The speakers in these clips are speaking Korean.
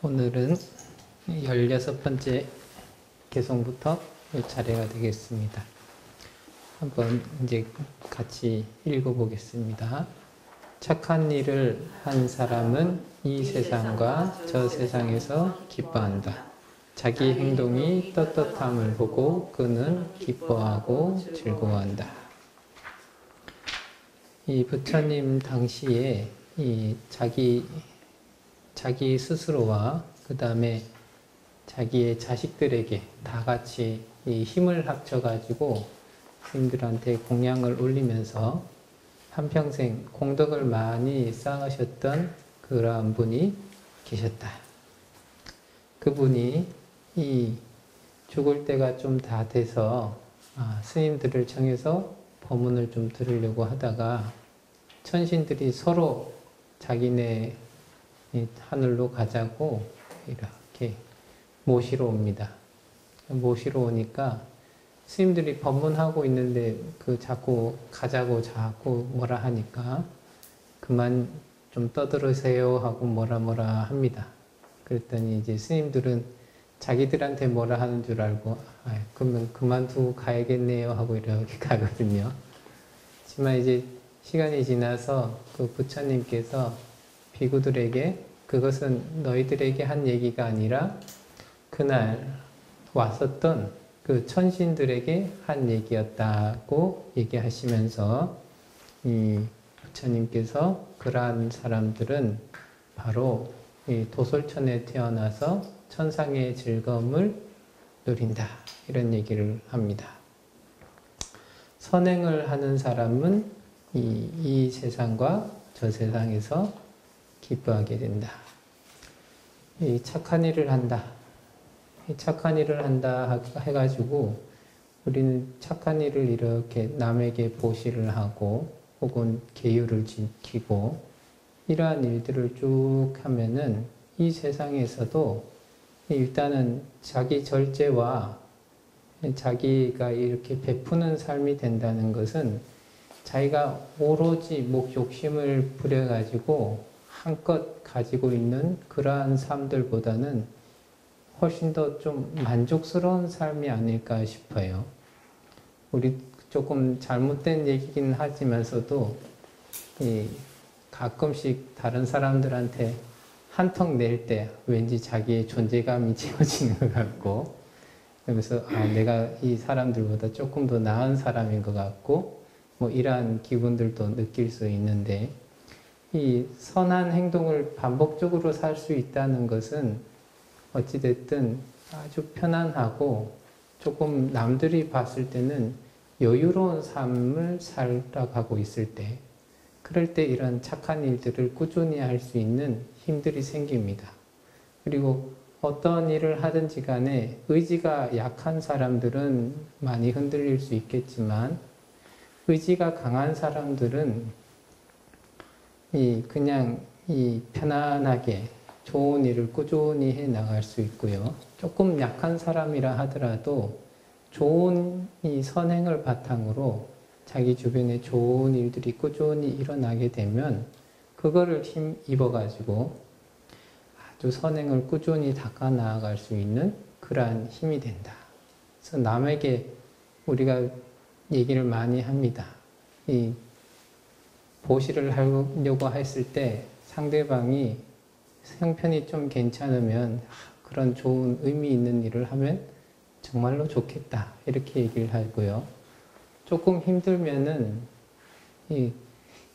오늘은 16번째 개송부터 차례가 되겠습니다. 한번 이제 같이 읽어보겠습니다. 착한 일을 한 사람은 이 세상과 저 세상에서 기뻐한다. 자기 행동이 떳떳함을 보고 그는 기뻐하고 즐거워한다. 이 부처님 당시에 이 자기 스스로와 그 다음에 자기의 자식들에게 다 같이 이 힘을 합쳐가지고 스님들한테 공양을 올리면서 한평생 공덕을 많이 쌓으셨던 그러한 분이 계셨다. 그분이 이 죽을 때가 좀 다 돼서 스님들을 청해서 법문을 좀 들으려고 하다가 천신들이 서로 자기네 하늘로 가자고 이렇게 모시러 옵니다. 모시러 오니까 스님들이 법문하고 있는데 자꾸 가자고 자꾸 뭐라 하니까 그만 좀 떠들으세요 하고 뭐라 합니다. 그랬더니 이제 스님들은 자기들한테 뭐라 하는 줄 알고 그러면 그만두고 가야겠네요 하고 이렇게 가거든요. 하지만 이제 시간이 지나서 그 부처님께서 비구들에게 그것은 너희들에게 한 얘기가 아니라 그날 왔었던 그 천신들에게 한 얘기였다고 얘기하시면서 이 부처님께서 그러한 사람들은 바로 이 도솔천에 태어나서 천상의 즐거움을 누린다. 이런 얘기를 합니다. 선행을 하는 사람은 이 세상과 저 세상에서 기뻐하게 된다. 이 착한 일을 한다. 이 착한 일을 한다 해가지고 우리는 착한 일을 이렇게 남에게 보시를 하고 혹은 계율을 지키고 이러한 일들을 쭉 하면은 이 세상에서도 일단은 자기 절제와 자기가 이렇게 베푸는 삶이 된다는 것은 자기가 오로지 욕심을 부려가지고 한껏 가지고 있는 그러한 삶들보다는 훨씬 더 좀 만족스러운 삶이 아닐까 싶어요. 우리 조금 잘못된 얘기긴 하지만서도 가끔씩 다른 사람들한테 한턱 낼 때 왠지 자기의 존재감이 채워지는 것 같고 그래서 내가 이 사람들보다 조금 더 나은 사람인 것 같고 뭐 이러한 기분들도 느낄 수 있는데 이 선한 행동을 반복적으로 살 수 있다는 것은 어찌됐든 아주 편안하고 조금 남들이 봤을 때는 여유로운 삶을 살아가고 있을 때 그럴 때 이런 착한 일들을 꾸준히 할 수 있는 힘들이 생깁니다. 그리고 어떤 일을 하든지 간에 의지가 약한 사람들은 많이 흔들릴 수 있겠지만 의지가 강한 사람들은 그냥 편안하게 좋은 일을 꾸준히 해 나갈 수 있고요. 조금 약한 사람이라 하더라도 좋은 이 선행을 바탕으로 자기 주변에 좋은 일들이 꾸준히 일어나게 되면 그거를 힘입어가지고 아주 선행을 꾸준히 닦아 나아갈 수 있는 그러한 힘이 된다. 그래서 남에게 우리가 얘기를 많이 합니다. 보시를 하려고 했을 때 상대방이 형편이 좀 괜찮으면 그런 좋은 의미 있는 일을 하면 정말로 좋겠다 이렇게 얘기를 하고요. 조금 힘들면은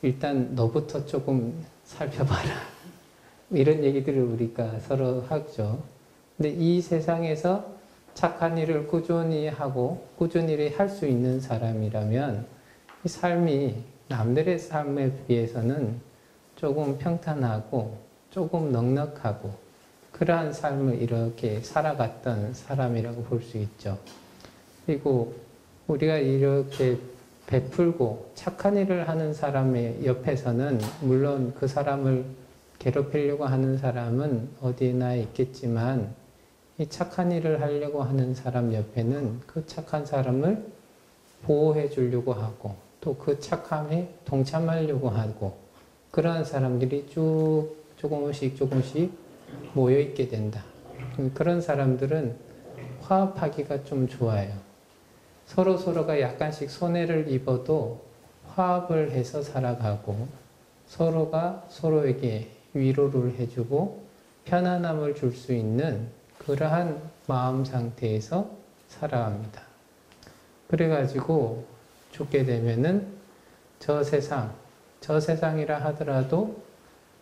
일단 너부터 조금 살펴봐라 이런 얘기들을 우리가 서로 하죠. 근데 이 세상에서 착한 일을 꾸준히 하고 꾸준히 할 수 있는 사람이라면 이 삶이 남들의 삶에 비해서는 조금 평탄하고 조금 넉넉하고 그러한 삶을 이렇게 살아갔던 사람이라고 볼 수 있죠. 그리고 우리가 이렇게 베풀고 착한 일을 하는 사람의 옆에서는 물론 그 사람을 괴롭히려고 하는 사람은 어디나 있겠지만 이 착한 일을 하려고 하는 사람 옆에는 그 착한 사람을 보호해 주려고 하고 또 그 착함에 동참하려고 하고 그러한 사람들이 쭉 조금씩 모여 있게 된다. 그런 사람들은 화합하기가 좀 좋아요. 서로가 약간씩 손해를 입어도 화합을 해서 살아가고 서로가 서로에게 위로를 해주고 편안함을 줄 수 있는 그러한 마음 상태에서 살아갑니다. 그래가지고 죽게 되면은 저 세상이라 하더라도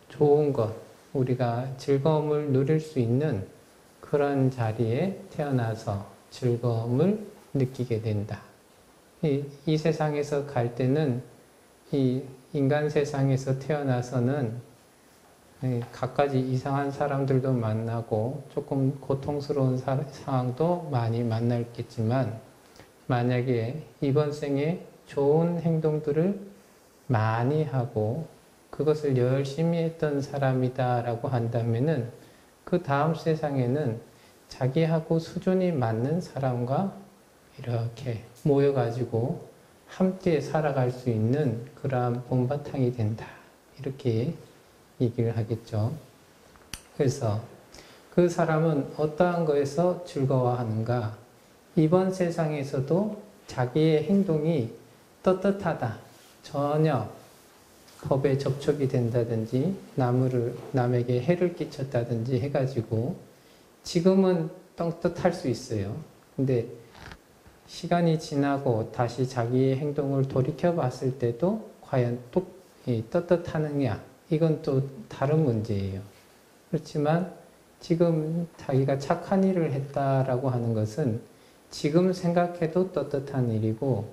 좋은 것, 우리가 즐거움을 누릴 수 있는 그런 자리에 태어나서 즐거움을 느끼게 된다. 이 세상에서 갈 때는 이 인간 세상에서 태어나서는 갖가지 이상한 사람들도 만나고 조금 고통스러운 상황도 많이 만났겠지만 만약에 이번 생에 좋은 행동들을 많이 하고 그것을 열심히 했던 사람이다라고 한다면은 그 다음 세상에는 자기하고 수준이 맞는 사람과 이렇게 모여가지고 함께 살아갈 수 있는 그러한 본바탕이 된다. 이렇게 얘기를 하겠죠. 그래서 그 사람은 어떠한 거에서 즐거워하는가? 이번 세상에서도 자기의 행동이 떳떳하다. 전혀 법에 접촉이 된다든지 남에게 해를 끼쳤다든지 해가지고 지금은 떳떳할 수 있어요. 근데 시간이 지나고 다시 자기의 행동을 돌이켜 봤을 때도 과연 떳떳하느냐? 이건 또 다른 문제예요. 그렇지만 지금 자기가 착한 일을 했다라고 하는 것은 지금 생각해도 떳떳한 일이고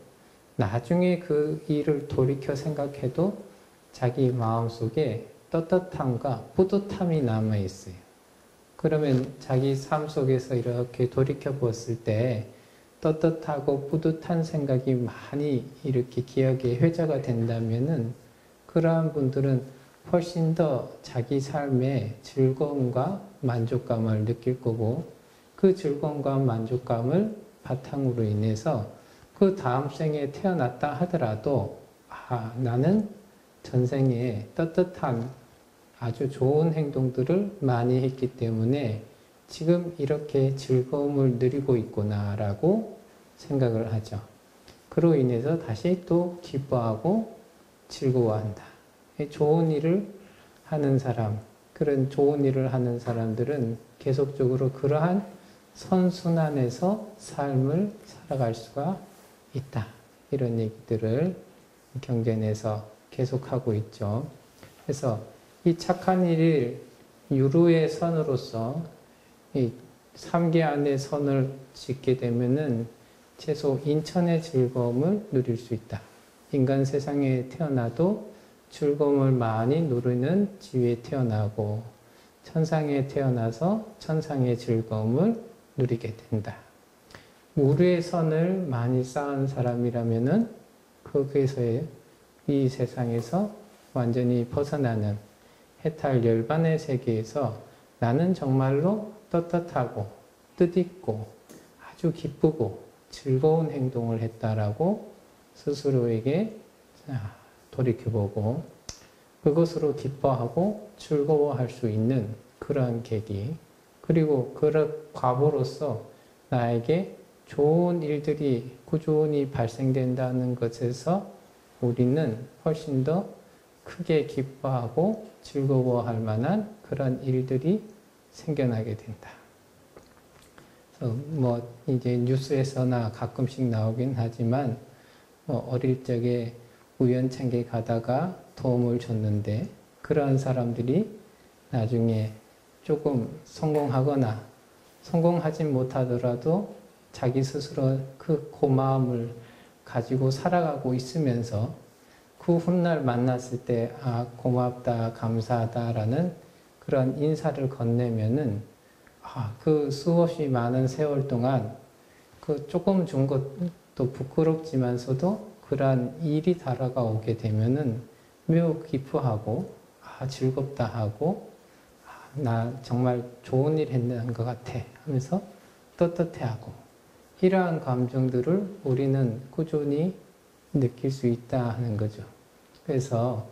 나중에 그 일을 돌이켜 생각해도 자기 마음속에 떳떳함과 뿌듯함이 남아있어요. 그러면 자기 삶 속에서 이렇게 돌이켜 보았을 때 떳떳하고 뿌듯한 생각이 많이 이렇게 기억에 회자가 된다면은 그러한 분들은 훨씬 더 자기 삶의 즐거움과 만족감을 느낄 거고 그 즐거움과 만족감을 바탕으로 인해서 그 다음 생에 태어났다 하더라도 나는 전생에 떳떳한 아주 좋은 행동들을 많이 했기 때문에 지금 이렇게 즐거움을 누리고 있구나라고 생각을 하죠. 그로 인해서 다시 또 기뻐하고 즐거워한다. 좋은 일을 하는 사람, 그런 좋은 일을 하는 사람들은 계속적으로 그러한 선순환에서 삶을 살아갈 수가 있다. 이런 얘기들을 경전에서 계속하고 있죠. 그래서 이 착한 일을 유루의 선으로서 이 3개 안에 선을 짓게 되면은 최소 인천의 즐거움을 누릴 수 있다. 인간 세상에 태어나도 즐거움을 많이 누리는 지위에 태어나고 천상에 태어나서 천상의 즐거움을 누리게 된다. 우류의 선을 많이 쌓은 사람이라면은 거기에서의 이 세상에서 완전히 벗어나는 해탈 열반의 세계에서 나는 정말로 떳떳하고 뜻있고 아주 기쁘고 즐거운 행동을 했다라고 스스로에게 돌이켜보고 그것으로 기뻐하고 즐거워할 수 있는 그러한 계기, 그리고 그런 과보로서 나에게 좋은 일들이 꾸준히 발생된다는 것에서 우리는 훨씬 더 크게 기뻐하고 즐거워할 만한 그런 일들이 생겨나게 된다. 그래서 이제 뉴스에서나 가끔씩 나오긴 하지만 어릴 적에 우연찮게 가다가 도움을 줬는데 그러한 사람들이 나중에 조금 성공하거나 성공하지 못하더라도 자기 스스로 그 고마움을 가지고 살아가고 있으면서 그 훗날 만났을 때 고맙다 감사하다라는 그런 인사를 건네면은 그 수없이 많은 세월 동안 그 조금 준 것도 부끄럽지만서도 그러한 일이 다가오게 되면은 매우 기뻐하고 즐겁다 하고 나 정말 좋은 일 했는 것 같아 하면서 떳떳해하고 이러한 감정들을 우리는 꾸준히 느낄 수 있다 하는 거죠. 그래서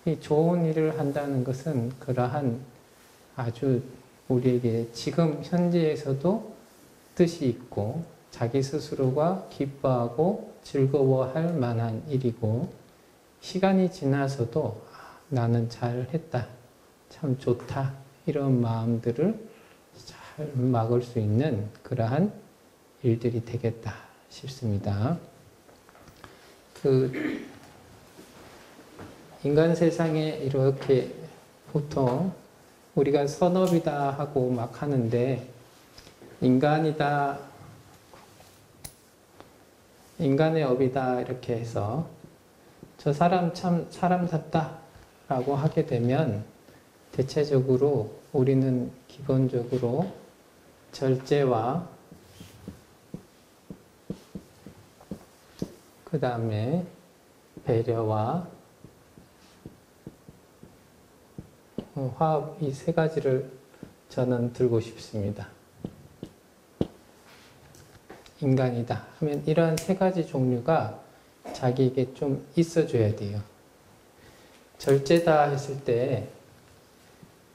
이 좋은 일을 한다는 것은 그러한 아주 우리에게 지금 현재에서도 뜻이 있고 자기 스스로가 기뻐하고 즐거워할 만한 일이고 시간이 지나서도 나는 잘했다, 참 좋다 이런 마음들을 잘 막을 수 있는 그러한 일들이 되겠다 싶습니다. 인간 세상에 이렇게 보통 우리가 선업이다 하고 막 하는데 인간이다, 인간의 업이다 이렇게 해서 저 사람 참 사람답다 라고 하게 되면 대체적으로 우리는 기본적으로 절제와 그 다음에 배려와 화합 이 세 가지를 저는 들고 싶습니다. 인간이다 하면 이런 세 가지 종류가 자기에게 좀 있어줘야 돼요. 절제다 했을 때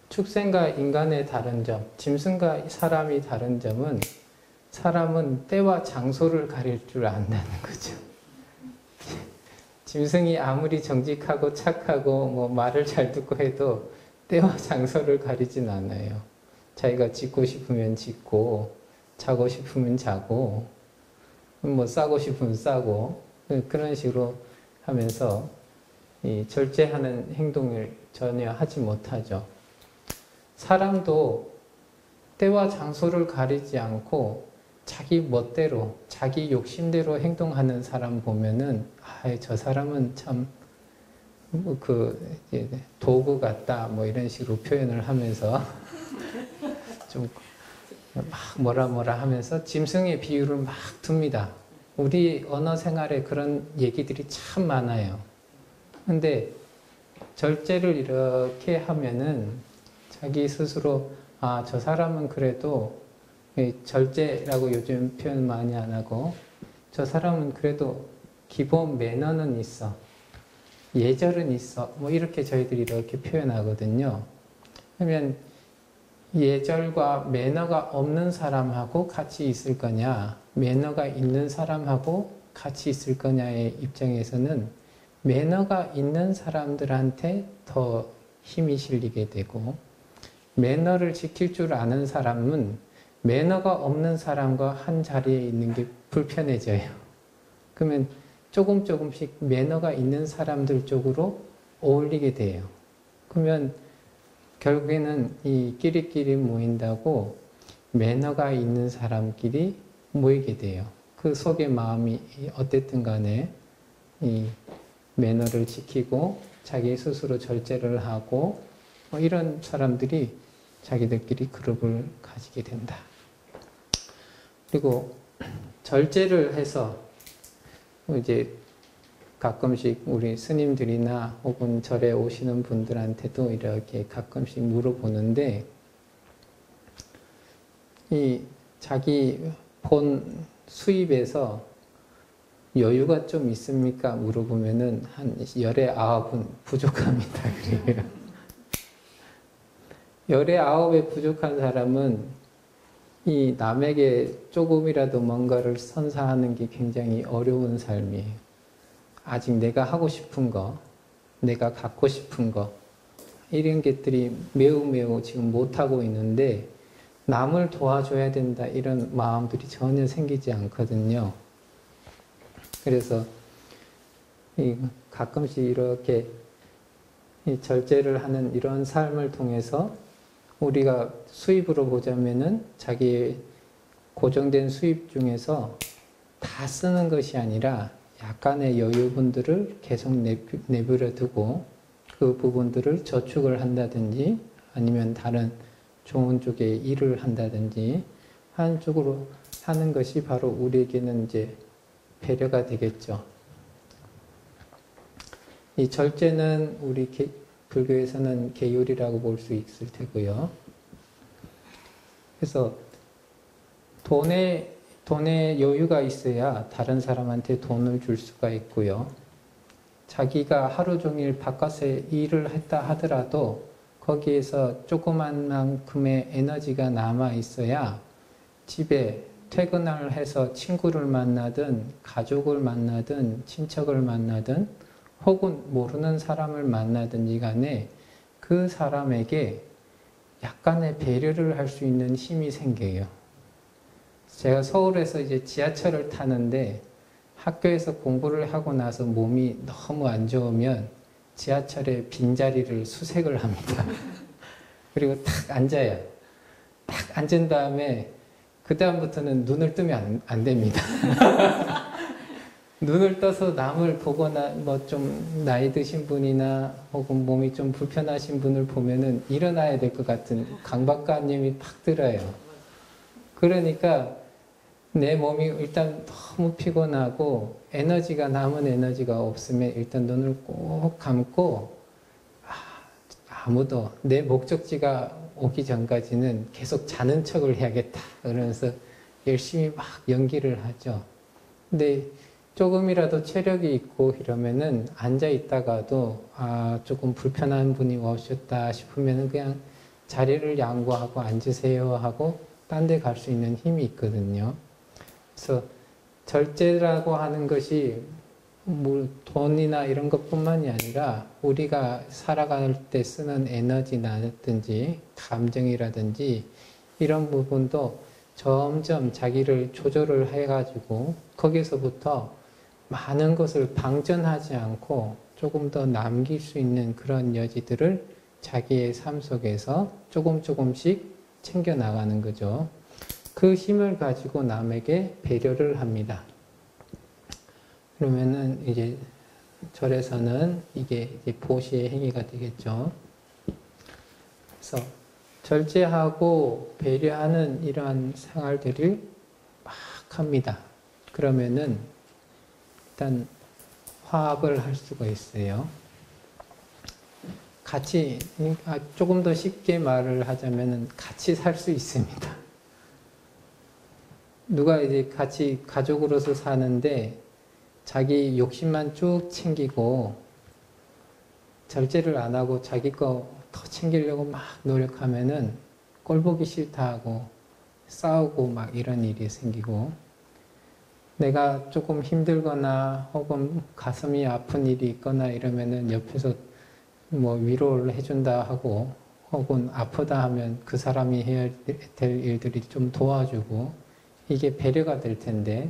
축생과 인간의 다른 점, 짐승과 사람이 다른 점은 사람은 때와 장소를 가릴 줄 안다는 거죠. 짐승이 아무리 정직하고 착하고 뭐 말을 잘 듣고 해도 때와 장소를 가리진 않아요. 자기가 짖고 싶으면 짖고 자고 싶으면 자고 뭐 싸고 싶으면 싸고 그런 식으로 하면서 이 절제하는 행동을 전혀 하지 못하죠. 사람도 때와 장소를 가리지 않고 자기 멋대로 자기 욕심대로 행동하는 사람 보면은 저 사람은 참 도구 같다 뭐 이런 식으로 표현을 하면서 좀 막 뭐라 하면서 짐승의 비유를 막 둡니다. 우리 언어 생활에 그런 얘기들이 참 많아요. 근데 절제를 이렇게 하면은 자기 스스로 저 사람은 그래도 절제라고 요즘 표현 많이 안 하고 저 사람은 그래도 기본 매너는 있어. 예절은 있어. 뭐 이렇게 저희들이 이렇게 표현하거든요. 그러면 예절과 매너가 없는 사람하고 같이 있을 거냐, 매너가 있는 사람하고 같이 있을 거냐의 입장에서는 매너가 있는 사람들한테 더 힘이 실리게 되고 매너를 지킬 줄 아는 사람은 매너가 없는 사람과 한 자리에 있는 게 불편해져요. 그러면 조금씩 매너가 있는 사람들 쪽으로 어울리게 돼요. 그러면 결국에는 이 끼리끼리 모인다고 매너가 있는 사람끼리 모이게 돼요. 그 속의 마음이 어쨌든 간에 이 매너를 지키고 자기 스스로 절제를 하고 뭐 이런 사람들이 자기들끼리 그룹을 가지게 된다. 그리고 절제를 해서 이제 가끔씩 우리 스님들이나 혹은 절에 오시는 분들한테도 이렇게 가끔씩 물어보는데 이 자기 본 수입에서 여유가 좀 있습니까? 물어보면은 한 19은 부족합니다. 그래요. 19에 부족한 사람은 이 남에게 조금이라도 뭔가를 선사하는 게 굉장히 어려운 삶이에요. 아직 내가 하고 싶은 거, 내가 갖고 싶은 거 이런 것들이 매우 지금 못하고 있는데 남을 도와줘야 된다 이런 마음들이 전혀 생기지 않거든요. 그래서 가끔씩 이렇게 절제를 하는 이런 삶을 통해서 우리가 수입으로 보자면은 자기 고정된 수입 중에서 다 쓰는 것이 아니라 약간의 여유분들을 계속 내버려 두고 그 부분들을 저축을 한다든지 아니면 다른 좋은 쪽에 일을 한다든지 하는 쪽으로 하는 것이 바로 우리에게는 이제 배려가 되겠죠. 이 절제는 우리 불교에서는 계율이라고 볼 수 있을 테고요. 그래서 돈에 여유가 있어야 다른 사람한테 돈을 줄 수가 있고요. 자기가 하루 종일 바깥에 일을 했다 하더라도 거기에서 조그만 만큼의 에너지가 남아 있어야 집에 퇴근을 해서 친구를 만나든 가족을 만나든 친척을 만나든 혹은 모르는 사람을 만나든지 간에 그 사람에게 약간의 배려를 할 수 있는 힘이 생겨요. 제가 서울에서 이제 지하철을 타는데 학교에서 공부를 하고 나서 몸이 너무 안 좋으면 지하철에 빈자리를 수색을 합니다. 그리고 탁 앉아요. 딱 앉은 다음에 그 다음부터는 눈을 뜨면 안 됩니다. 눈을 떠서 남을 보거나 뭐 좀 나이 드신 분이나 혹은 몸이 좀 불편하신 분을 보면은 일어나야 될 것 같은 강박관념이 팍 들어요. 그러니까 내 몸이 일단 너무 피곤하고 에너지가 남은 에너지가 없으면 일단 눈을 꼭 감고 아무도 내 목적지가 오기 전까지는 계속 자는 척을 해야겠다 그러면서 열심히 막 연기를 하죠. 근데 조금이라도 체력이 있고 이러면은 앉아 있다가도 조금 불편한 분이 오셨다 싶으면은 그냥 자리를 양보하고 앉으세요 하고 딴 데 갈 수 있는 힘이 있거든요. 그래서 절제라고 하는 것이 뭐 돈이나 이런 것뿐만이 아니라 우리가 살아갈 때 쓰는 에너지라든지 감정이라든지 이런 부분도 점점 자기를 조절을 해가지고 거기서부터 많은 것을 방전하지 않고 조금 더 남길 수 있는 그런 여지들을 자기의 삶 속에서 조금씩 챙겨나가는 거죠. 그 힘을 가지고 남에게 배려를 합니다. 그러면은 이제 절에서는 이게 이제 보시의 행위가 되겠죠. 그래서 절제하고 배려하는 이러한 생활들을 막 합니다. 그러면은 일단 화합을 할 수가 있어요. 같이 조금 더 쉽게 말을 하자면은 같이 살 수 있습니다. 누가 이제 같이 가족으로서 사는데 자기 욕심만 쭉 챙기고 절제를 안 하고 자기 거 더 챙기려고 막 노력하면은 꼴 보기 싫다 하고 싸우고 막 이런 일이 생기고 내가 조금 힘들거나 혹은 가슴이 아픈 일이 있거나 이러면은 옆에서 뭐 위로를 해준다 하고 혹은 아프다 하면 그 사람이 해야 될 일들이 좀 도와주고 이게 배려가 될 텐데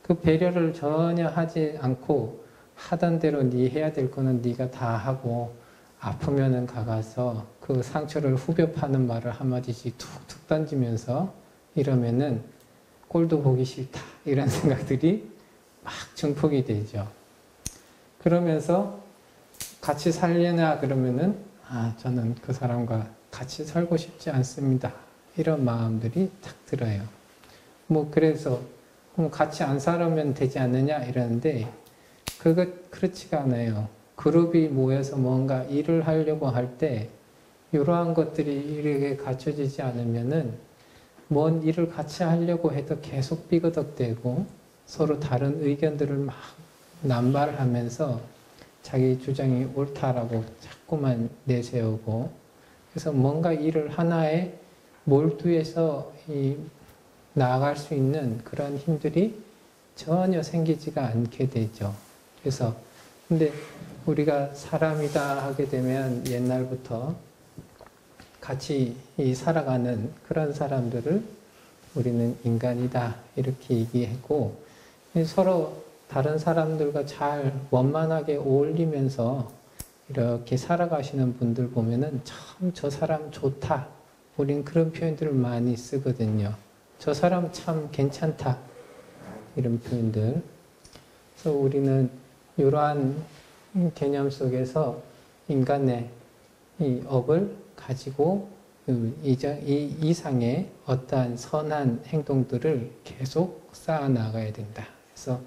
그 배려를 전혀 하지 않고 하던 대로 네 해야 될 거는 네가 다 하고 아프면은 가서 그 상처를 후벼 파는 말을 한마디씩 툭툭 던지면서 이러면은 꼴도 보기 싫다 이런 생각들이 막 증폭이 되죠. 그러면서 같이 살려나 그러면은 저는 그 사람과 같이 살고 싶지 않습니다. 이런 마음들이 탁 들어요. 뭐 그래서 그럼 같이 안 살면 되지 않느냐 이러는데 그렇지가 않아요. 그룹이 모여서 뭔가 일을 하려고 할 때 이러한 것들이 이렇게 갖춰지지 않으면은 뭔 일을 같이 하려고 해도 계속 삐거덕대고 서로 다른 의견들을 막 남발하면서 자기 주장이 옳다라고 자꾸만 내세우고 그래서 뭔가 일을 하나에 몰두해서 나아갈 수 있는 그런 힘들이 전혀 생기지가 않게 되죠. 그래서 근데 우리가 사람이다 하게 되면 옛날부터 같이 살아가는 그런 사람들을 우리는 인간이다 이렇게 얘기했고 서로 다른 사람들과 잘 원만하게 어울리면서 이렇게 살아가시는 분들 보면은 참 저 사람 좋다. 우린 그런 표현들을 많이 쓰거든요. 저 사람 참 괜찮다. 이런 표현들. 그래서 우리는 이러한 개념 속에서 인간의 이 업을 가지고 이 이상의 어떠한 선한 행동들을 계속 쌓아 나가야 된다. 그래서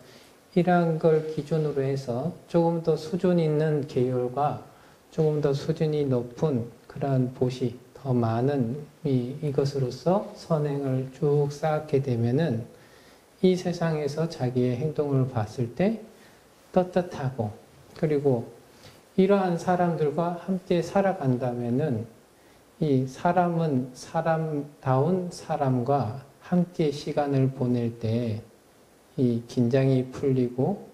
이러한 걸 기준으로 해서 조금 더 수준 있는 계율과 조금 더 수준이 높은 그러한 보시, 더 많은 이것으로서 선행을 쭉 쌓게 되면은 이 세상에서 자기의 행동을 봤을 때 떳떳하고 그리고 이러한 사람들과 함께 살아간다면은 이 사람은 사람다운 사람과 함께 시간을 보낼 때 이 긴장이 풀리고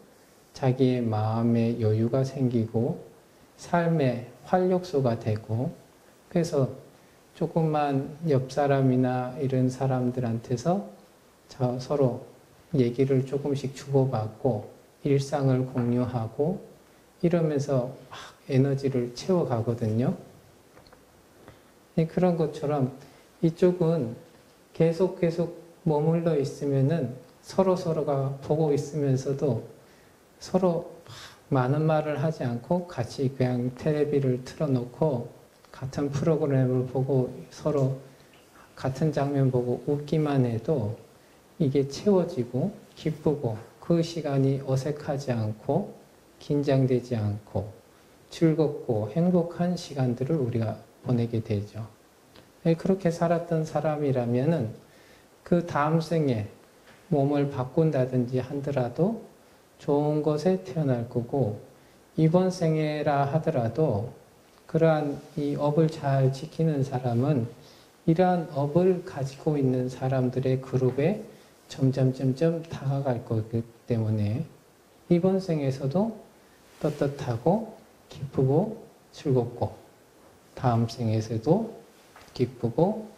자기의 마음에 여유가 생기고 삶의 활력소가 되고 그래서 조금만 옆 사람이나 이런 사람들한테서 서로 얘기를 조금씩 주고받고 일상을 공유하고 이러면서 막 에너지를 채워가거든요. 그런 것처럼 이쪽은 계속 머물러 있으면은 서로가 보고 있으면서도 서로 많은 말을 하지 않고 같이 그냥 텔레비를 틀어놓고 같은 프로그램을 보고 서로 같은 장면 보고 웃기만 해도 이게 채워지고 기쁘고 그 시간이 어색하지 않고 긴장되지 않고 즐겁고 행복한 시간들을 우리가 보내게 되죠. 그렇게 살았던 사람이라면은 그 다음 생에 몸을 바꾼다든지 하더라도 좋은 곳에 태어날 거고 이번 생에라 하더라도 그러한 이 업을 잘 지키는 사람은 이러한 업을 가지고 있는 사람들의 그룹에 점점 다가갈 거기 때문에 이번 생에서도 떳떳하고 기쁘고 즐겁고 다음 생에서도 기쁘고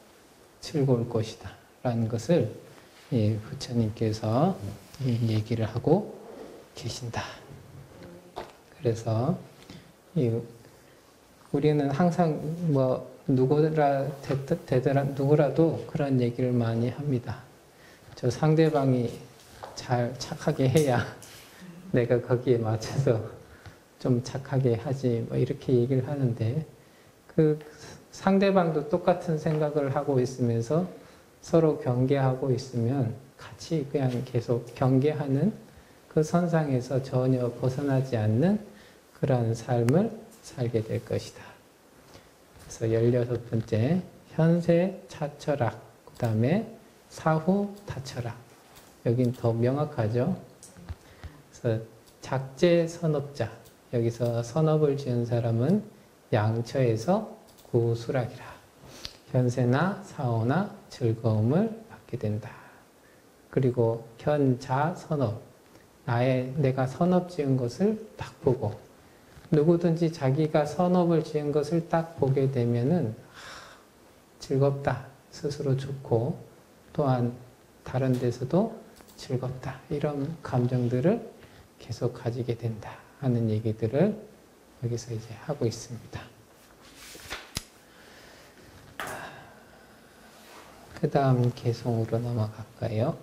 즐거울 것이다 라는 것을 부처님께서 얘기를 하고 계신다. 그래서 우리는 항상 누구라도 그런 얘기를 많이 합니다. 저 상대방이 잘 착하게 해야 내가 거기에 맞춰서 좀 착하게 하지 이렇게 얘기를 하는데 그 상대방도 똑같은 생각을 하고 있으면서 서로 경계하고 있으면 같이 그냥 계속 경계하는 그 선상에서 전혀 벗어나지 않는 그러한 삶을 살게 될 것이다. 그래서 16번째 현세 차철학, 그 다음에 사후 다철학. 여긴 더 명확하죠. 그래서 작제 선업자, 여기서 선업을 지은 사람은 양처에서 구수락이라. 현세나 사후나 즐거움을 받게 된다. 그리고 현자 선업, 내가 선업 지은 것을 딱 보고 누구든지 자기가 선업을 지은 것을 딱 보게 되면은 즐겁다, 스스로 좋고 또한 다른 데서도 즐겁다 이런 감정들을 계속 가지게 된다 하는 얘기들을 여기서 이제 하고 있습니다. 그 다음 개송으로 넘어갈까요?